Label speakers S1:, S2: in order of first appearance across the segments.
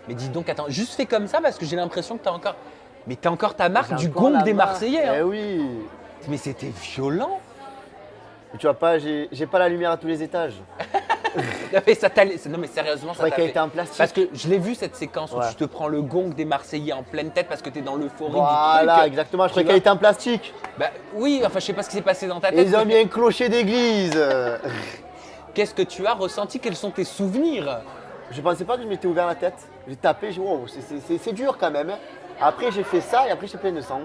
S1: Mais dis donc, attends, juste fais comme ça parce que j'ai l'impression que t'as encore. Mais t'as encore ta marque
S2: J'ai
S1: du
S2: encore
S1: gong
S2: la
S1: des
S2: marque.
S1: Marseillais.
S2: Eh
S1: Hein.
S2: oui.
S1: Mais c'était violent.
S2: Mais tu vois pas, j'ai pas la lumière à tous les étages.
S1: Non mais, non, mais sérieusement,
S2: Je
S1: ça
S2: croyais
S1: t'a
S2: qu'elle
S1: fait.
S2: était en plastique.
S1: Parce que je l'ai vu cette séquence où
S2: Ouais.
S1: tu te prends le gong des Marseillais en pleine tête parce que t'es dans l'euphorie
S2: Voilà,
S1: du truc.
S2: exactement. Je
S1: Tu
S2: croyais
S1: vois.
S2: qu'elle était en plastique.
S1: Bah oui, enfin je sais pas ce qui s'est passé dans ta
S2: Et
S1: tête.
S2: ils ont
S1: mais
S2: mis un clocher d'église.
S1: Qu'est-ce que tu as ressenti? Quels sont tes souvenirs?
S2: Je pensais pas que je m'étais ouvert la tête. J'ai tapé, j'ai dit, wow, c'est dur quand même. Hein. Après, j'ai fait ça et après, j'ai plein de sang.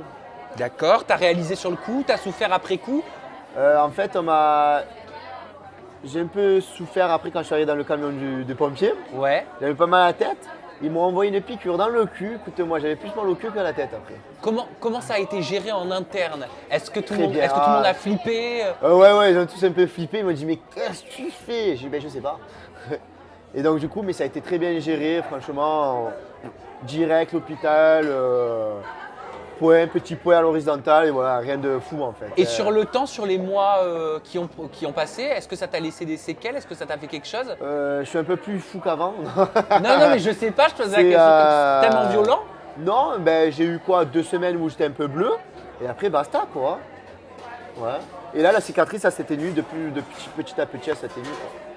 S1: D'accord, t'as réalisé sur le coup, t'as souffert après coup.
S2: En fait, j'ai un peu souffert après quand je suis arrivé dans le camion des pompiers.
S1: Ouais.
S2: J'avais pas mal à la tête. Ils m'ont envoyé une piqûre dans le cul. Écoute-moi, j'avais plus mal au cul que à la tête après.
S1: Comment ça a été géré en interne? Est-ce que tout le
S2: Très
S1: monde,
S2: bien.
S1: est-ce que tout le monde a flippé?
S2: Ouais, ils ont tous un peu flippé. Ils m'ont dit, mais qu'est-ce que tu fais? J'ai dit, ben, je sais pas. Et donc, du coup, mais ça a été très bien géré, franchement. Direct, l'hôpital. Petit point à l'horizontale. Et voilà, rien de fou en fait.
S1: Et sur le temps, sur les mois qui ont passé, est-ce que ça t'a laissé des séquelles? Est-ce que ça t'a fait quelque chose?
S2: Je suis un peu plus fou qu'avant.
S1: Non, mais je sais pas, je te posais la
S2: C'est,
S1: question comme c'est tellement violent.
S2: Non, ben, j'ai eu quoi 2 semaines où j'étais un peu bleu. Et après, basta quoi. Ouais. Et là, la cicatrice, ça s'atténue depuis petit à petit, elle s'atténue.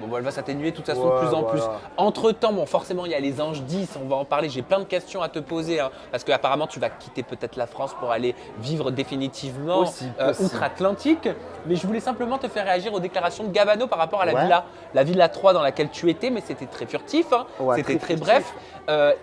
S1: Bon, bah, elle va s'atténuer de toute façon
S2: Ouais,
S1: de plus en plus.
S2: voilà.
S1: Entre-temps, bon, forcément, il y a les anges 10, on va en parler. J'ai plein de questions à te poser, hein, parce qu'apparemment, tu vas quitter peut-être la France pour aller vivre définitivement
S2: Possible.
S1: outre-Atlantique. Mais je voulais simplement te faire réagir aux déclarations de Gabano par rapport à la
S2: Ouais.
S1: villa. La villa 3 dans laquelle tu étais, mais c'était très furtif, hein,
S2: Ouais,
S1: c'était très
S2: furtif.
S1: bref.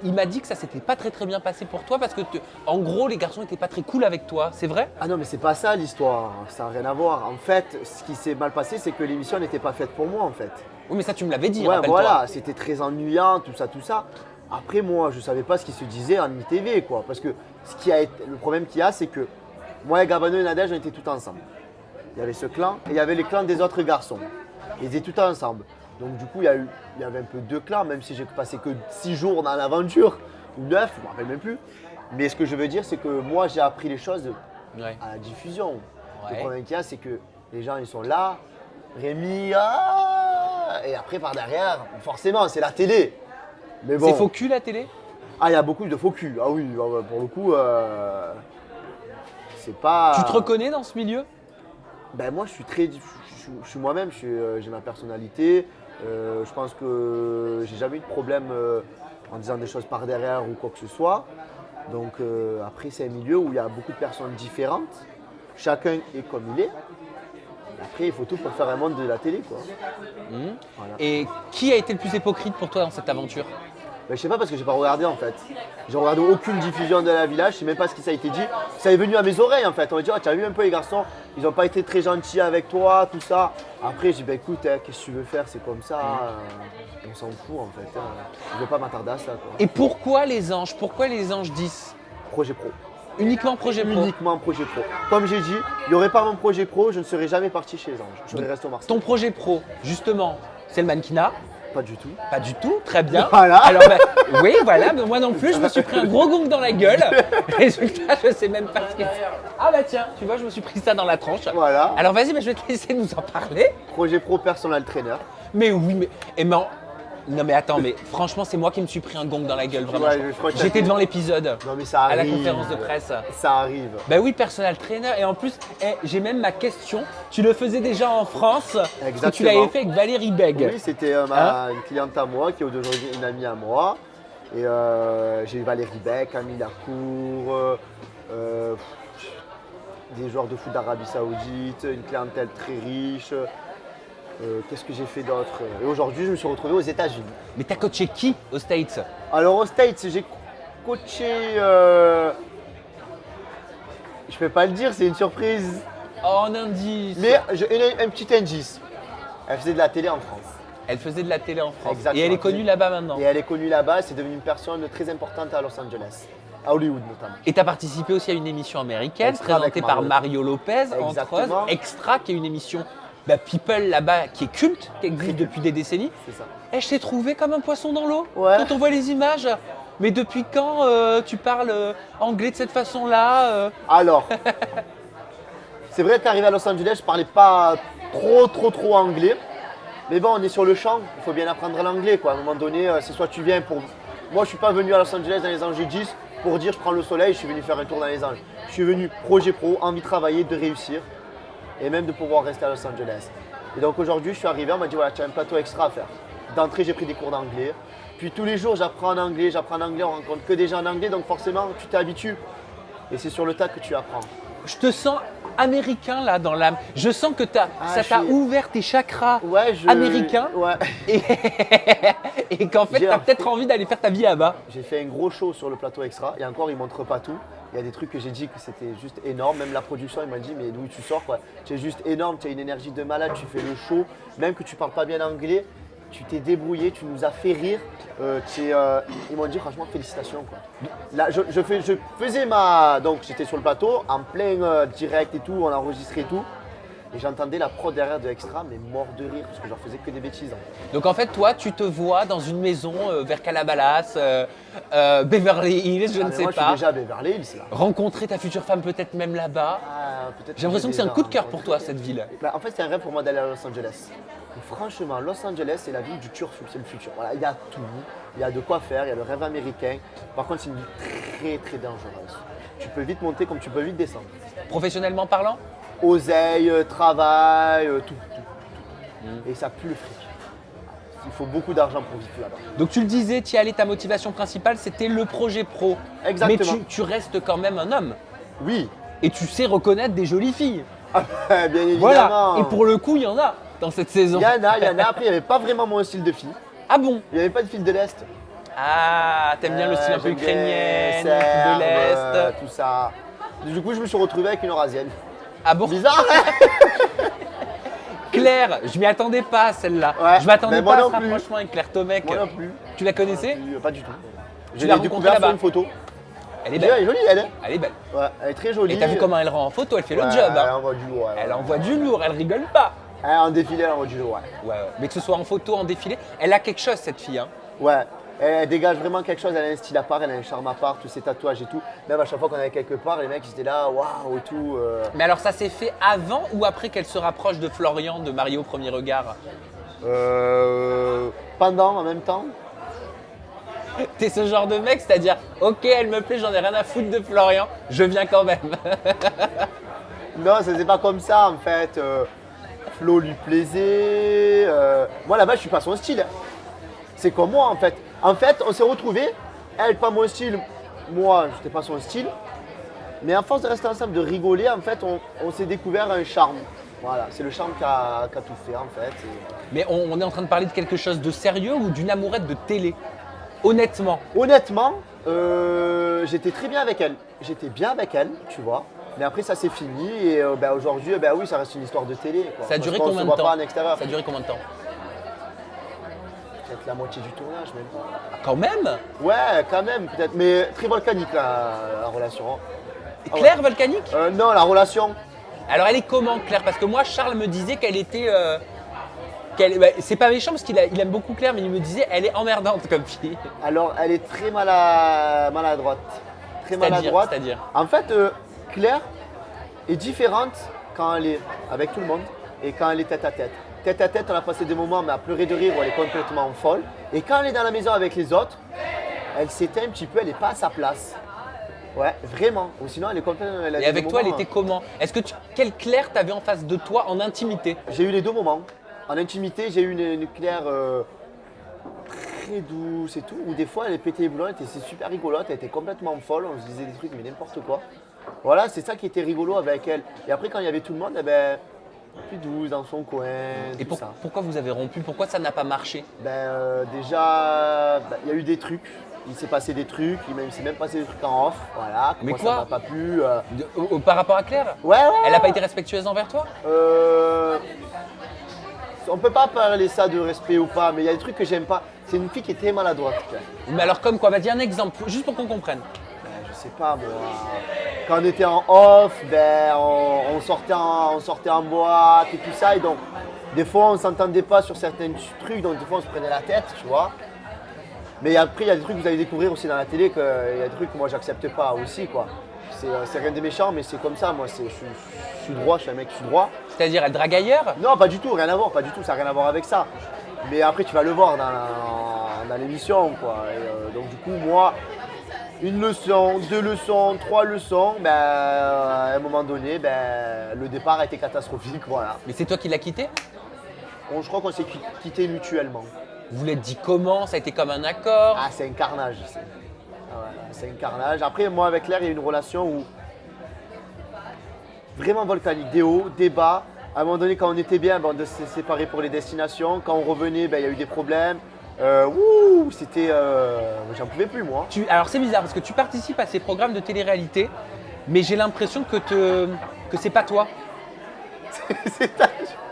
S1: Il m'a dit que ça s'était pas très bien passé pour toi parce que, en gros, les garçons n'étaient pas très cool avec toi, c'est vrai?
S2: Ah non, mais c'est pas ça l'histoire. Ça n'a rien à voir. En fait, ce qui s'est mal passé, c'est que l'émission n'était pas faite pour moi en fait.
S1: Oui, mais ça, tu me l'avais dit,
S2: Ouais,
S1: rappelle-toi.
S2: voilà, c'était très ennuyant, tout ça. Après, moi, je savais pas ce qui se disait en ITV, quoi. Parce que le problème qu'il y a, c'est que moi et Gabano et Nadège, on était tout ensemble. Il y avait ce clan et il y avait les clans des autres garçons. Ils étaient tout ensemble. Donc, du coup, il y avait un peu 2 clans, même si j'ai passé que 6 jours dans l'aventure, ou 9, je me rappelle même plus. Mais ce que je veux dire, c'est que moi, j'ai appris les choses
S1: Ouais.
S2: à la diffusion.
S1: Ouais.
S2: Le problème qu'il y a, c'est que les gens, ils sont là. Rémi, et après, par derrière, forcément, c'est la télé. Mais bon.
S1: C'est faux cul la télé?
S2: Ah, il y a beaucoup de faux cul. Ah oui, pour le coup, c'est pas.
S1: Tu te reconnais dans ce milieu?
S2: Ben moi, je suis moi-même. J'ai ma personnalité. Je pense que j'ai jamais eu de problème en disant des choses par derrière ou quoi que ce soit. Donc après, c'est un milieu où il y a beaucoup de personnes différentes. Chacun est comme il est. Après, il faut tout pour faire un monde de la télé, quoi. Voilà.
S1: Et qui a été le plus hypocrite pour toi dans cette aventure?
S2: Ben, je sais pas parce que j'ai pas regardé en fait. J'ai regardé aucune diffusion de la village, je sais même pas ce qui ça a été dit. Ça est venu à mes oreilles en fait. On m'a dit, ah, tu as vu un peu les garçons, ils ont pas été très gentils avec toi, tout ça. Après, j'ai dit, ben écoute, qu'est-ce que tu veux faire, c'est comme ça. On s'en fout en fait. Je vais pas m'attarder à ça, quoi.
S1: Et pourquoi les anges? Pourquoi les anges 10?
S2: Projet pro.
S1: Uniquement projet pro?
S2: Uniquement projet pro. Comme j'ai dit, il n'y aurait pas mon projet pro, je ne serais jamais parti chez les anges. Je serais resté au Marseille.
S1: Ton projet pro, justement, c'est le mannequinat?
S2: Pas du tout.
S1: Pas du tout, très bien.
S2: Voilà.
S1: Alors, oui, voilà, mais moi non plus, je me suis pris un gros gong dans la gueule. Résultat, je sais même pas ce que c'est. Ah bah tiens, tu vois, je me suis pris ça dans la tronche.
S2: Voilà.
S1: Alors vas-y, mais je vais te laisser nous en parler.
S2: Projet pro personal trainer.
S1: Mais oui, mais. Non mais attends, mais franchement, c'est moi qui me suis pris un gong dans la gueule, vraiment.
S2: Ouais, je crois que
S1: J'étais devant l'épisode,
S2: Non mais ça
S1: à
S2: arrive.
S1: la conférence de presse.
S2: Ça arrive.
S1: Ben oui, personal trainer. Et en plus, j'ai même ma question. Tu le faisais déjà en France. Parce que tu
S2: Exactement.
S1: l'avais fait avec Valérie Beg.
S2: Oui, c'était une cliente à moi qui est aujourd'hui une amie à moi. Et j'ai eu Valérie Beck, Camille Lacour, des joueurs de foot d'Arabie Saoudite, une clientèle très riche. Qu'est-ce que j'ai fait d'autre? Et aujourd'hui, je me suis retrouvé aux États-Unis.
S1: Mais t'as coaché qui aux States?
S2: Alors aux States, j'ai coaché. Je peux pas le dire, c'est une surprise.
S1: Oh, un indice.
S2: Mais j'ai un petit indice. Elle faisait de la télé en France.
S1: Elle faisait de la télé en France.
S2: Exactement.
S1: Et elle est connue là-bas maintenant.
S2: Et elle est connue là-bas, c'est devenu une personne très importante à Los Angeles, à Hollywood notamment.
S1: Et tu as participé aussi à une émission américaine
S2: Extra
S1: présentée
S2: avec
S1: par
S2: Mario.
S1: Mario Lopez, entre
S2: Exactement.
S1: autres. Extra, qui est une émission People là-bas qui est culte, qui existe depuis des décennies.
S2: C'est ça.
S1: Et je t'ai trouvé comme un poisson dans l'eau
S2: Ouais.
S1: quand on voit les images. Mais depuis quand tu parles anglais de cette façon-là
S2: Alors, c'est vrai qu'arrivé à Los Angeles, je parlais pas trop anglais. Mais bon, on est sur le champ, il faut bien apprendre l'anglais, quoi. À un moment donné, c'est soit tu viens pour moi je suis pas venu à Los Angeles dans les anges 10 pour dire je prends le soleil, je suis venu faire un tour dans les anges. Je suis venu projet pro, envie de travailler, de réussir et même de pouvoir rester à Los Angeles. Et donc aujourd'hui je suis arrivé, on m'a dit voilà, tu as un plateau extra à faire. D'entrée j'ai pris des cours d'anglais. Puis tous les jours j'apprends en anglais, on rencontre que des gens en anglais, donc forcément tu t'habitues. Et c'est sur le tas que tu apprends.
S1: Je te sens américain là dans l'âme. Je sens que ça t'a ouvert tes chakras américains.
S2: Ouais.
S1: Et qu'en fait, tu as peut-être envie d'aller faire ta vie là-bas.
S2: J'ai fait un gros show sur le plateau extra. Et encore, ils ne montrent pas tout. Il y a des trucs que j'ai dit que c'était juste énorme. Même la production, ils m'ont dit, mais d'où tu sors quoi? Tu es juste énorme, tu as une énergie de malade, tu fais le show. Même que tu ne parles pas bien anglais, tu t'es débrouillé, tu nous as fait rire. Ils m'ont dit franchement félicitations quoi. Là, je faisais donc j'étais sur le plateau en plein direct et tout, on enregistrait tout. Et j'entendais la prod derrière de Extra, mais mort de rire, parce que je leur faisais que des bêtises.
S1: Donc en fait, toi, tu te vois dans une maison vers Calabalas, Beverly Hills, je ne sais
S2: moi,
S1: pas.
S2: Je suis déjà à Beverly Hills là.
S1: Rencontrer ta future femme peut-être même là-bas. J'ai l'impression que c'est un coup de cœur pour toi, cette ville.
S2: Bah, en fait, c'est un rêve pour moi d'aller à Los Angeles. Et franchement, Los Angeles, c'est la ville du turfu, c'est le futur. Voilà, il y a tout, il y a de quoi faire, il y a le rêve américain. Par contre, c'est une ville très dangereuse. Tu peux vite monter comme tu peux vite descendre.
S1: Professionnellement parlant?
S2: Oseille, travail, tout. Et ça pue le fric. Il faut beaucoup d'argent pour vivre là-bas.
S1: Donc tu le disais, tu y allais, ta motivation principale, c'était le projet pro.
S2: Exactement.
S1: Mais tu restes quand même un homme.
S2: Oui.
S1: Et tu sais reconnaître des jolies filles.
S2: Bien évidemment.
S1: Voilà. Et pour le coup, il y en a dans cette saison.
S2: Il y en a. Après, il n'y avait pas vraiment mon style de fille.
S1: Ah bon?
S2: Il n'y avait pas de fille de l'Est.
S1: Ah, t'aimes bien le style un peu
S2: J'aime bien
S1: ukrainien,
S2: Serbe,
S1: de l'Est.
S2: tout ça. Du coup, je me suis retrouvé avec une Eurasienne.
S1: Ah bon?
S2: Bizarre.
S1: Claire, je m'y attendais pas celle-là.
S2: Ouais,
S1: Je m'attendais
S2: mais moi
S1: pas à
S2: non
S1: ce
S2: plus.
S1: rapprochement avec Claire Tomec.
S2: Moi non plus.
S1: Tu la connaissais?
S2: Pas du tout. Je
S1: l'as
S2: l'ai
S1: rencontrée
S2: découvert sur
S1: là-bas?
S2: une photo.
S1: Elle est
S2: Elle
S1: belle.
S2: est jolie, elle est.
S1: Elle est belle.
S2: Ouais, elle est très jolie.
S1: Et t'as vu comment elle rend en photo? Elle fait le
S2: Ouais,
S1: job.
S2: Elle
S1: Hein.
S2: envoie du lourd. Ouais,
S1: Elle
S2: ouais.
S1: envoie du lourd, elle rigole pas.
S2: En défilé, elle envoie du lourd. Ouais.
S1: Ouais. Mais que ce soit en photo, en défilé, elle a quelque chose cette fille. Hein.
S2: Ouais. Elle dégage vraiment quelque chose, elle a un style à part, elle a un charme à part, tous ses tatouages et tout. Même à chaque fois qu'on allait quelque part, les mecs ils étaient là, waouh et tout.
S1: Mais alors ça s'est fait avant ou après qu'elle se rapproche de Florian de Mario Premier Regard?
S2: Pendant, en même temps.
S1: T'es ce genre de mec, c'est-à-dire, ok, elle me plaît, j'en ai rien à foutre de Florian, je viens quand même.
S2: Non, ça c'est pas comme ça en fait. Flo lui plaisait. Moi là-bas, je suis pas son style. Hein. C'est comme moi en fait. En fait, on s'est retrouvés. Elle pas mon style, moi j'étais pas son style. Mais à force de rester ensemble, de rigoler, en fait, on s'est découvert un charme. Voilà, c'est le charme qui a tout fait en fait.
S1: Mais on est en train de parler de quelque chose de sérieux ou d'une amourette de télé? Honnêtement.
S2: Honnêtement, j'étais très bien avec elle. J'étais bien avec elle, tu vois. Mais après, ça s'est fini et aujourd'hui, oui, ça reste une histoire de télé. Quoi.
S1: Ça a duré
S2: Parce qu'on
S1: combien
S2: se
S1: de
S2: voit
S1: temps?
S2: pas en extérieur.
S1: Ça a duré combien de temps?
S2: Peut-être la moitié du tournage même.
S1: Ah, quand même?
S2: Ouais, quand même, peut-être. Mais très volcanique la relation. Hein.
S1: Claire volcanique?
S2: Non, la relation.
S1: Alors elle est comment Claire? Parce que moi Charles me disait qu'elle était… c'est pas méchant parce qu'il aime beaucoup Claire, mais il me disait elle est emmerdante comme fille.
S2: Alors, elle est très maladroite. Très maladroite.
S1: C'est-à-dire
S2: En fait, Claire est différente quand elle est avec tout le monde et quand elle est tête à tête. Tête à tête, on a passé des moments mais à pleurer de rire où elle est complètement folle. Et quand elle est dans la maison avec les autres, elle s'éteint un petit peu, elle n'est pas à sa place. Ouais, vraiment. Ou sinon, elle est complètement…
S1: Et avec toi, elle était comment? Est-ce que quelle Claire t'avais en face de toi en intimité?
S2: J'ai eu les deux moments. En intimité, j'ai eu une Claire très douce et tout, où des fois elle pétait les plombs, c'est super rigolote, elle était complètement folle, on se disait des trucs mais n'importe quoi. Voilà, c'est ça qui était rigolo avec elle. Et après quand il y avait tout le monde, plus douce dans son coin,
S1: Et
S2: tout ça.
S1: pourquoi vous avez rompu? Pourquoi ça n'a pas marché?
S2: Déjà, il y a eu des trucs, il s'est passé des trucs, il s'est même passé des trucs en off, voilà.
S1: Mais
S2: moi,
S1: quoi?
S2: ça m'a pas plu.
S1: Par rapport à Claire?
S2: Ouais.
S1: Elle n'a pas été respectueuse envers toi?
S2: On peut pas parler ça de respect ou pas, mais il y a des trucs que j'aime pas. C'est une fille qui est très maladroite. Claire.
S1: Mais alors comme quoi? Vas-y un exemple, juste pour qu'on comprenne.
S2: Je sais pas moi. Quand on était en off, on sortait en boîte et tout ça. Et donc, des fois, on s'entendait pas sur certains trucs. Donc, des fois, on se prenait la tête, tu vois. Mais après, il y a des trucs que vous allez découvrir aussi dans la télé. Il y a des trucs que moi, j'accepte pas aussi, quoi. C'est rien de méchant, mais c'est comme ça. Moi, je suis droit, je suis un mec, je suis droit.
S1: C'est-à-dire, elle drague ailleurs?
S2: Non, pas du tout, rien à voir, pas du tout. Ça n'a rien à voir avec ça. Mais après, tu vas le voir dans l'émission, quoi. Et, donc du coup, moi, une leçon, 2 leçons, 3 leçons, ben, à un moment donné, ben, le départ a été catastrophique, voilà.
S1: Mais c'est toi qui l'as quitté?
S2: Je crois qu'on s'est quitté mutuellement.
S1: Vous l'êtes dit comment? Ça a été comme un accord?
S2: Ah, c'est un carnage. C'est un carnage. Après, moi, avec Claire, il y a eu une relation où vraiment volcanique, des hauts, des bas. À un moment donné, quand on était bien, ben, on s'est séparés pour les destinations. Quand on revenait, ben, il y a eu des problèmes. C'était. J'en pouvais plus, moi.
S1: Alors c'est bizarre parce que tu participes à ces programmes de télé-réalité, mais j'ai l'impression que c'est pas toi.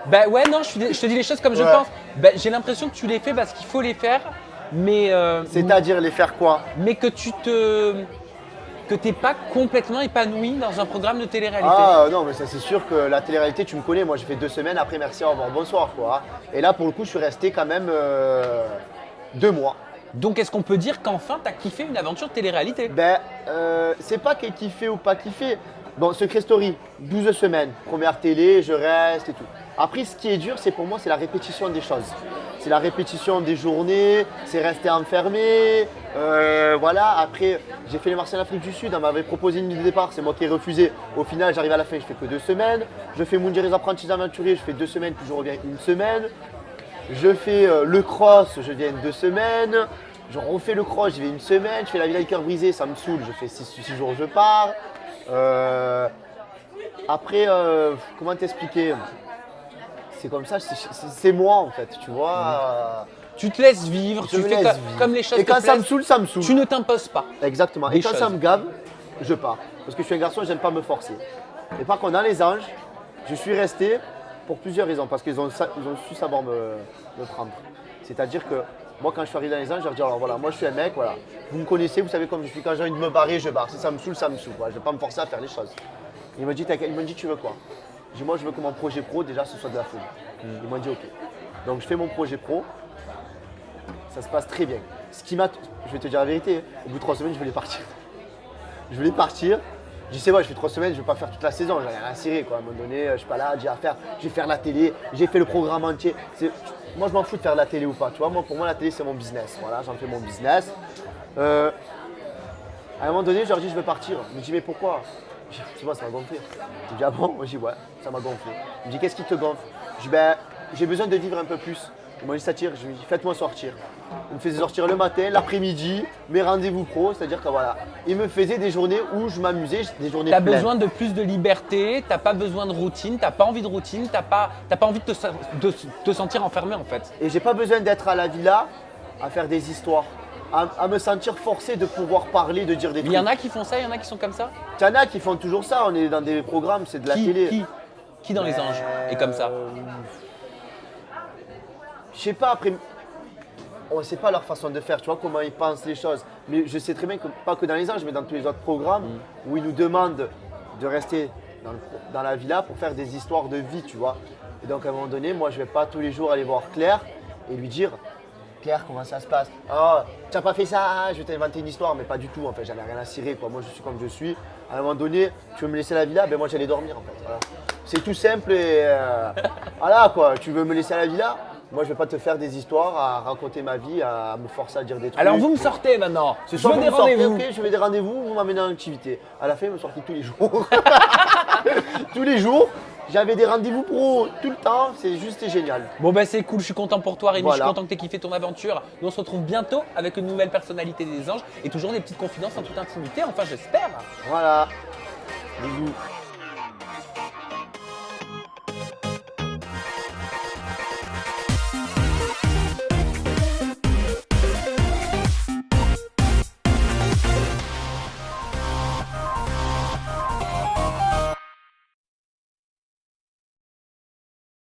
S1: Bah ouais, non, je te dis les choses comme je
S2: Ouais.
S1: pense. Bah, j'ai l'impression que tu les fais parce qu'il faut les faire, mais,
S2: C'est-à-dire les faire quoi?
S1: mais que t'es pas complètement épanoui dans un programme de télé-réalité.
S2: Ah non, mais ça c'est sûr que la télé-réalité, tu me connais, moi j'ai fait 2 semaines, après merci, au revoir, bonsoir, quoi. Et là, pour le coup, je suis resté quand même 2 mois.
S1: Donc est-ce qu'on peut dire qu'enfin t'as kiffé une aventure de télé-réalité?
S2: Ben, c'est pas qu'elle kiffé ou pas kiffé. Bon, Secret Story, 12 semaines, première télé, je reste et tout. Après, ce qui est dur, c'est pour moi, c'est la répétition des choses. C'est la répétition des journées, c'est rester enfermé. Voilà, après, j'ai fait les Marseillais en Afrique du Sud, on m'avait proposé une ligne de départ, c'est moi qui ai refusé. Au final, j'arrive à la fin, je fais que 2 semaines. Je fais Moundir apprentis aventuriers, je fais 2 semaines, puis je reviens 1 semaine. Je fais le cross, je viens 2 semaines. Je refais le cross, j'y vais 1 semaine. Je fais la Villa du Cœur brisé, ça me saoule, je fais 6 jours, je pars. Après, comment t'expliquer? C'est comme ça, c'est moi en fait, tu vois.
S1: Tu te laisses vivre,
S2: Je
S1: tu
S2: me
S1: fais
S2: laisse vivre.
S1: comme les choses
S2: Et
S1: te
S2: quand ça me
S1: plaisent.
S2: saoule, ça me saoule.
S1: Tu ne t'imposes pas.
S2: Exactement.
S1: Des
S2: Et quand ça
S1: choses.
S2: me gave, je pars. Parce que je suis un garçon, j'aime pas me forcer. Et par contre, dans les anges, je suis resté pour plusieurs raisons. Parce qu'ils ont su savoir me prendre. C'est-à-dire que moi, quand je suis arrivé dans les anges, je leur dis alors voilà, moi je suis un mec, voilà. Vous me connaissez, vous savez comme je suis. Quand j'ai envie de me barrer, je barre. Si ça me saoule, ça me saoule. Voilà, je ne vais pas me forcer à faire les choses. Il m'a dit, tu veux quoi? J'ai dit, moi, je veux que mon projet pro, déjà, ce soit de la folie. Ils m'ont dit, ok. Donc, je fais mon projet pro. Ça se passe très bien. Je vais te dire la vérité, au bout de 3 semaines, je voulais partir. Je voulais partir. Je dis, c'est vrai, je fais 3 semaines, je ne vais pas faire toute la saison, j'en ai rien à cirer, quoi. À un moment donné, je suis pas là, j'ai à faire, je vais faire la télé, j'ai fait le programme entier. Moi, je m'en fous de faire la télé ou pas, tu vois. Moi, pour moi, la télé, c'est mon business. Voilà, j'en fais mon business. À un moment donné, je leur dis, je veux partir. Je me dis, mais pourquoi? Je dis, tu vois, ça m'a gonflé. Je dis, ah bon? Moi, je dis, ouais, ça m'a gonflé. Il me dit, qu'est-ce qui te gonfle? Je dis, ben, j'ai besoin de vivre un peu plus. Ils m'ont dit, ça tire. Je lui dis, faites-moi sortir. Ils me faisaient sortir le matin, l'après-midi, mes rendez-vous pro. C'est-à-dire que voilà, ils me faisaient des journées où je m'amusais, des journées
S1: T'as
S2: pleines.
S1: besoin de plus de liberté, t'as pas besoin de routine, t'as pas envie de routine, t'as pas envie de te sentir enfermé en fait.
S2: Et j'ai pas besoin d'être à la villa à faire des histoires, à me sentir forcé de pouvoir parler, de dire des
S1: Il
S2: trucs.
S1: y en a qui font ça, il y en a qui sont comme ça.
S2: Il y en a qui font toujours ça, on est dans des programmes, c'est de la télé.
S1: Qui dans les anges est comme ça?
S2: Je sais pas, après, on ne sait pas leur façon de faire, tu vois, comment ils pensent les choses. Mais je sais très bien que, pas que dans les anges, mais dans tous les autres programmes, où ils nous demandent de rester dans la villa pour faire des histoires de vie, tu vois. Et donc à un moment donné, moi je vais pas tous les jours aller voir Claire et lui dire, Claire, comment ça se passe? Oh, tu n'as pas fait ça, je vais t'inventer une histoire, mais pas du tout, en fait, j'en ai rien à cirer, quoi. Moi je suis comme je suis. À un moment donné, tu veux me laisser à la villa, ben moi j'allais dormir, en fait. Voilà. C'est tout simple et voilà, quoi. Tu veux me laisser à la villa? Moi, je vais pas te faire des histoires, à raconter ma vie, à me forcer à dire des trucs.
S1: Alors vous me sortez maintenant.
S2: Ce
S1: Je
S2: soir,
S1: veux
S2: vous
S1: des
S2: me sortez,
S1: rendez-vous.
S2: ok, je vais des rendez-vous, vous m'amenez en activité. À la fin, ils me sortaient tous les jours. Tous les jours, j'avais des rendez-vous pro tout le temps, c'est juste génial.
S1: Bon bah c'est cool, je suis content pour toi Rémi,
S2: Voilà.
S1: je suis content que tu aies kiffé ton aventure. Nous on se retrouve bientôt avec une nouvelle personnalité des anges et toujours des petites confidences en toute intimité, enfin j'espère.
S2: Voilà. Bisous.